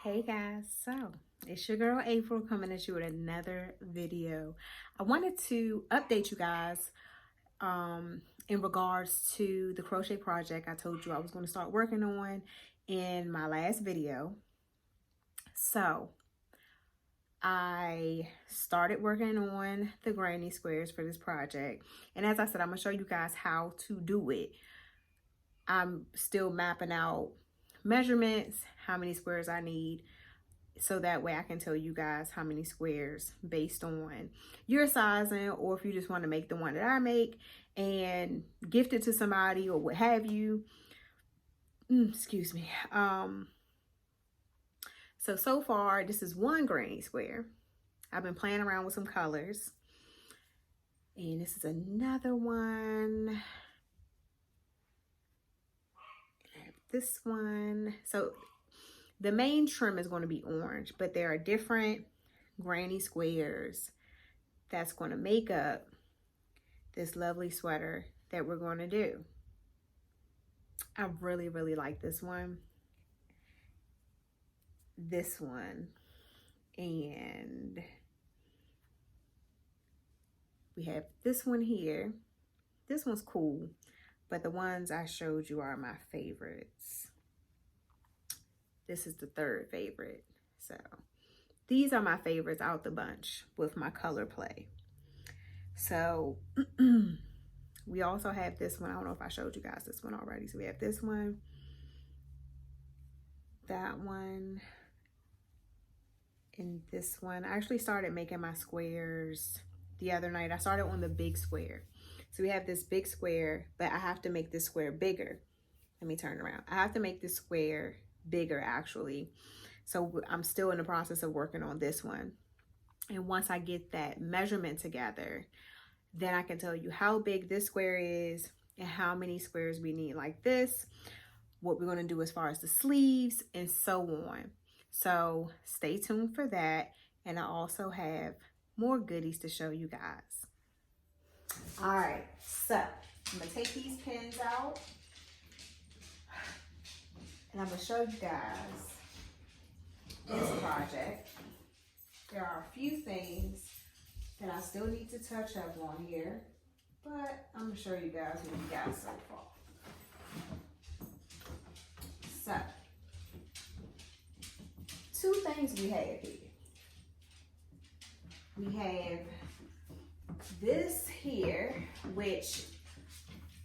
Hey guys, so it's your girl April coming at you with another video. I wanted to update you guys in regards to the crochet project I told you I was going to start working on in my last video. So I started working on the granny squares for this project, and as I said, I'm going to show you guys how to do it. I'm still mapping out measurements, how many squares I need, so that way I can tell you guys how many squares based on your sizing, or if you just want to make the one that I make and gift it to somebody or what have you. Excuse me. So far this is one granny square. I've been playing around with some colors, and this is another one. This one. So the main trim is going to be orange, but there are different granny squares that's going to make up this lovely sweater that we're going to do. I really, really like this one, and we have this one here. This one's cool, but the ones I showed you are my favorites. This is the third favorite. So these are my favorites out the bunch with my color play. So we also have this one. I don't know if I showed you guys this one already. So we have this one, that one, and this one. I actually started making my squares the other night. I started on the big square. So we have this big square, but I have to make this square bigger. Let me turn around. I have to make this square bigger actually. So I'm still in the process of working on this one. And once I get that measurement together, then I can tell you how big this square is and how many squares we need like this, what we're going to do as far as the sleeves, and so on. So stay tuned for that. And I also have more goodies to show you guys. All right, so I'm going to take these pins out, and I'm going to show you guys this project. There are a few things that I still need to touch up on here, but I'm going to show you guys what we got so far. So, two things we have here. We have this here, which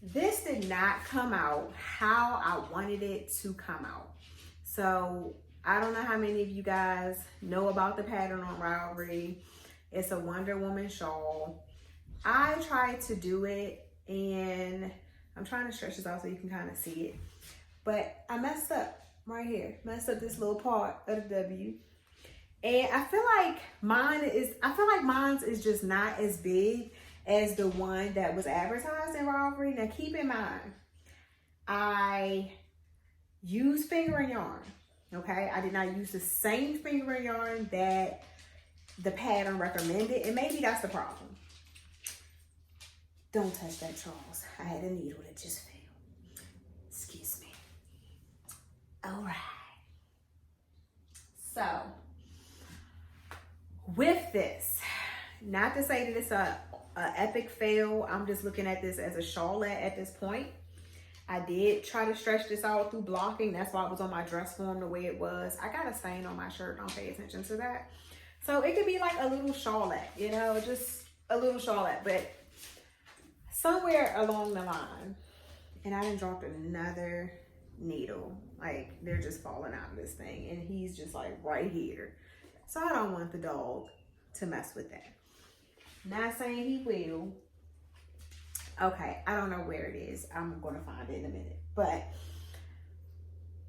this did not come out how I wanted it to come out. So I don't know how many of you guys know about the pattern on Ravelry. It's a Wonder Woman shawl. I tried to do it, and I'm trying to stretch this out so you can kind of see it, but I messed up right here. Messed up this little part of the W. And I feel like mine's is just not as big as the one that was advertised in Ravelry. Now keep in mind, I use fingering yarn, okay? I did not use the same fingering yarn that the pattern recommended, and maybe that's the problem. Don't touch that, Charles. I had a needle that just fell. Excuse me. All right. So, with this, not to say that it's a epic fail, I'm just looking at this as a shawlette at this point. I did try to stretch this out through blocking. That's why it was on my dress form the way it was. I got a stain on my shirt. Don't pay attention to that. So it could be like a little shawlette, you know, just a little shawlette. But somewhere along the line, and I done dropped another needle. Like, they're just falling out of this thing. And he's just like right here. So I don't want the dog to mess with that. Not saying he will. Okay, I don't know where it is. I'm going to find it in a minute. But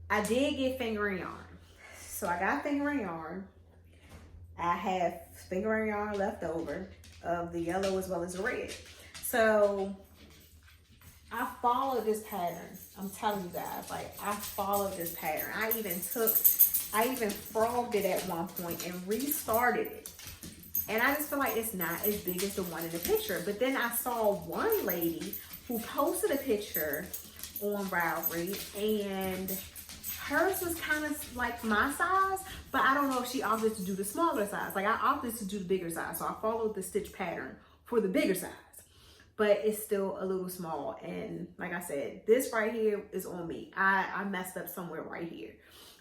I did get fingering yarn. So I got fingering yarn. I have fingering yarn left over of the yellow as well as the red. So I followed this pattern. I'm telling you guys, like, I followed this pattern. I even frogged it at one point and restarted it. And I just feel like it's not as big as the one in the picture. But then I saw one lady who posted a picture on Ravelry, and hers was kind of like my size, but I don't know if she opted to do the smaller size. Like I opted to do the bigger size, so I followed the stitch pattern for the bigger size, but it's still a little small. And like I said, this right here is on me. I messed up somewhere right here.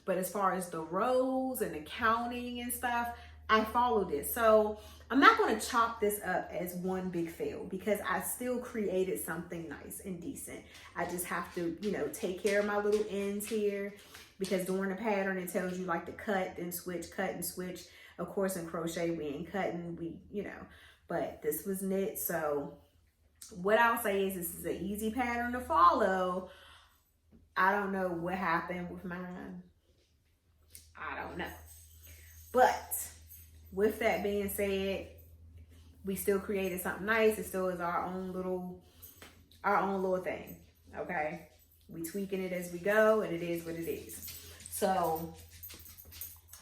But as far as the rows and the counting and stuff, I followed it. So I'm not going to chop this up as one big fail because I still created something nice and decent. I just have to, you know, take care of my little ends here, because during the pattern, it tells you like to cut and switch, cut and switch. Of course, in crochet, we ain't cutting, you know, but this was knit. So what I'll say is this is an easy pattern to follow. I don't know what happened with mine. I don't know. But with that being said, we still created something nice. It still is our own little thing. Okay. We tweaking it as we go, and it is what it is. So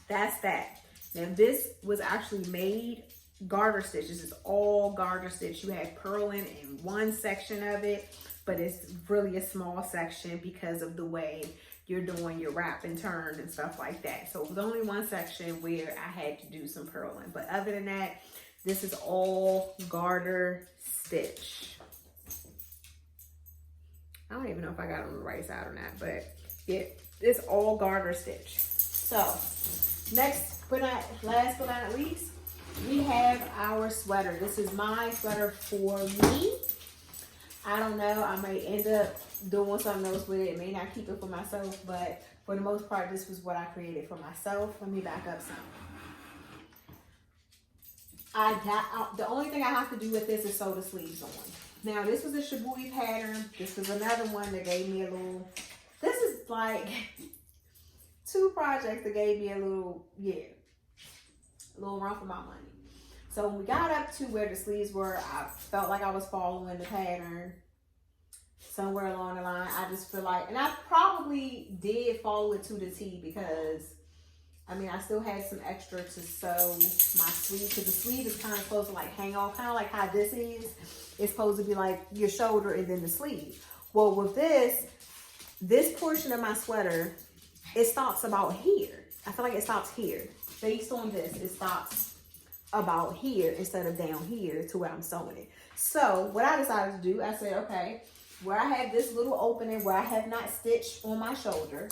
that's that. Now this was actually made garter stitch. This is all garter stitch. You have purling in one section of it, but it's really a small section because of the way you're doing your wrap and turn and stuff like that. So it was only one section where I had to do some purling. But other than that, this is all garter stitch. I don't even know if I got it on the right side or not, but yeah, it's all garter stitch. So next, but not last but not least, we have our sweater. This is my sweater for me. I don't know, I may end up doing something else with it. May not keep it for myself, but for the most part, this was what I created for myself. Let me back up some. The only thing I have to do with this is sew the sleeves on. Now, this was a Shibui pattern. This was another one that gave me a little, this is like 2 projects that gave me a little, yeah, a little run for my money. So when we got up to where the sleeves were, I felt like I was following the pattern somewhere along the line. I just feel like, and I probably did follow it to the T, because I mean, I still had some extra to sew my sleeve, because the sleeve is kind of supposed to like hang off, kind of like how this is. It's supposed to be like your shoulder and then the sleeve. Well, with this portion of my sweater, it stops about here. I feel like it stops here. Based on this, it stops about here instead of down here to where I'm sewing it. So what I decided to do, I said, okay, where I have this little opening where I have not stitched on my shoulder,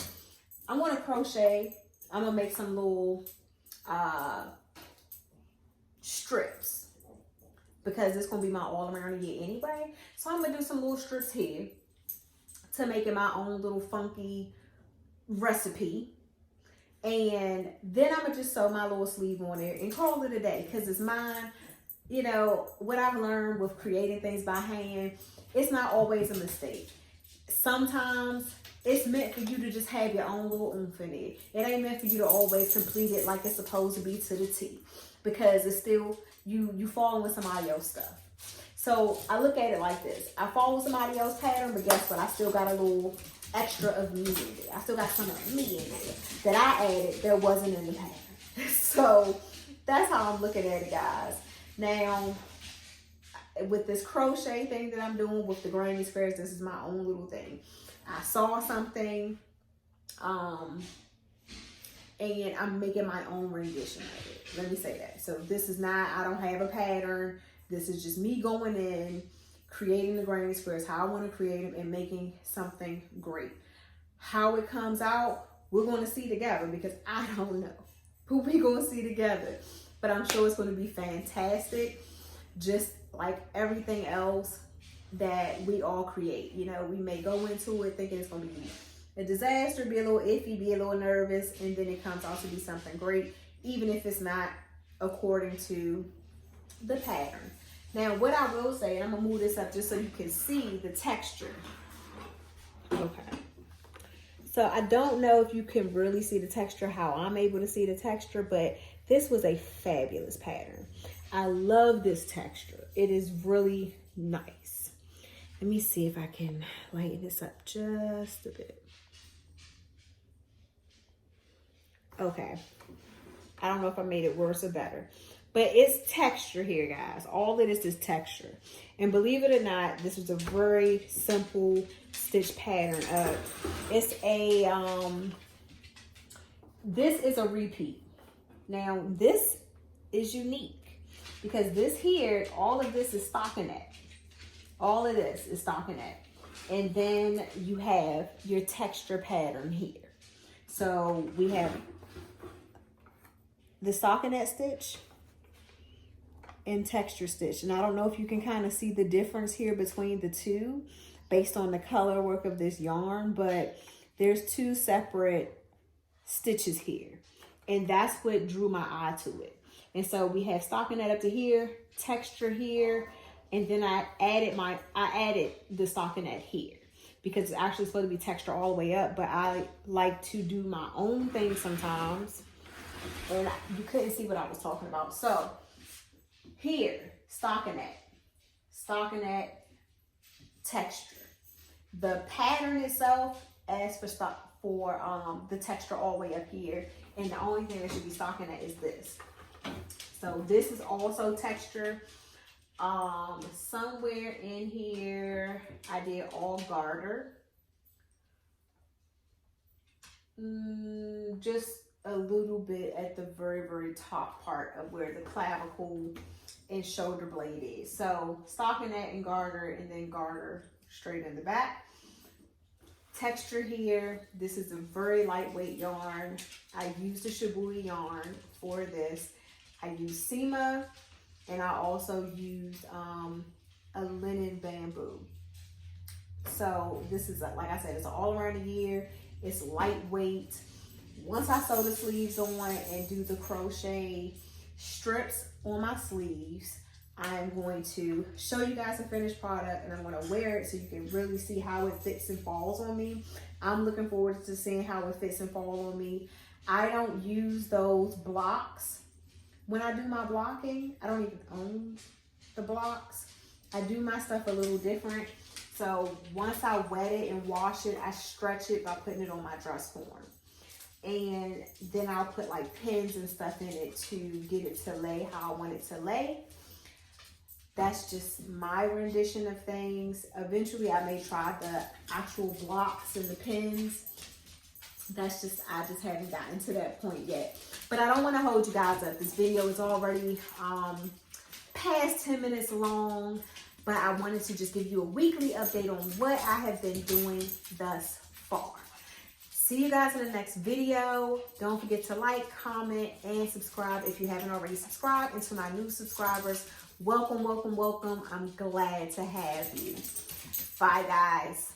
I'm going to crochet. I'm going to make some little strips, because it's going to be my all around year anyway. So I'm going to do some little strips here to make it my own little funky recipe. And then I'm going to just sew my little sleeve on there and call it a day, because it's mine. You know, what I've learned with creating things by hand, it's not always a mistake. Sometimes it's meant for you to just have your own little oomph in it. It ain't meant for you to always complete it like it's supposed to be to the T, because it's still, you falling with somebody else's stuff. So I look at it like this. I follow somebody else's pattern, but guess what? I still got a little extra of me in there. I still got some of me in there that I added that wasn't in the pattern. So that's how I'm looking at it, guys. Now, with this crochet thing that I'm doing with the granny squares, this is my own little thing. I saw something, and I'm making my own rendition of it. Let me say that. So this is not, I don't have a pattern. This is just me going in, creating the granny squares how I want to create them, and making something great. How it comes out, we're going to see together, because I don't know. But we're going to see together. But I'm sure it's going to be fantastic, just like everything else that we all create. You know, we may go into it thinking it's going to be a disaster, be a little iffy, be a little nervous, and then it comes out to be something great, even if it's not according to the pattern. Now, what I will say, and I'm going to move this up just so you can see the texture. Okay. So I don't know if you can really see the texture, how I'm able to see the texture, but this was a fabulous pattern. I love this texture. It is really nice. Let me see if I can lighten this up just a bit. Okay. I don't know if I made it worse or better, but it's texture here, guys. All it is texture. And believe it or not, this is a very simple stitch pattern. It's a this is a repeat. Now this is unique because this here, all of this is stockinette. All of this is stockinette. And then you have your texture pattern here. So we have the stockinette stitch and texture stitch. And I don't know if you can kind of see the difference here between the two based on the color work of this yarn, but there's two separate stitches here. And that's what drew my eye to it. And so we have stockinette up to here, texture here, and then I added the stockinette here because it's actually supposed to be texture all the way up, but I like to do my own thing sometimes. And you couldn't see what I was talking about. So here, stockinette, texture. The pattern itself as for the texture all the way up here, and the only thing that should be stockinette is this. So this is also texture. Somewhere in here I did all garter. Just a little bit at the very top part of where the clavicle and shoulder blade is. So stockinette and then garter straight in the back. Texture here, this is a very lightweight yarn. I used a Shibuya yarn for this. I used Sema, and I also used a linen bamboo. So this is, like I said, it's all around the year. It's lightweight. Once I sew the sleeves on and do the crochet strips on my sleeves, I'm going to show you guys the finished product, and I'm going to wear it so you can really see how it fits and falls on me. I'm looking forward to seeing how it fits and falls on me. I don't use those blocks when I do my blocking. I don't even own the blocks. I do my stuff a little different. So once I wet it and wash it, I stretch it by putting it on my dress form. And then I'll put like pins and stuff in it to get it to lay how I want it to lay. That's just my rendition of things. Eventually I may try the actual blocks and the pins. I just haven't gotten to that point yet. But I don't want to hold you guys up. This video is already past 10 minutes long, but I wanted to just give you a weekly update on what I have been doing thus far. See you guys in the next video. Don't forget to like, comment, and subscribe if you haven't already subscribed. And to my new subscribers, welcome. I'm glad to have you. Bye, guys.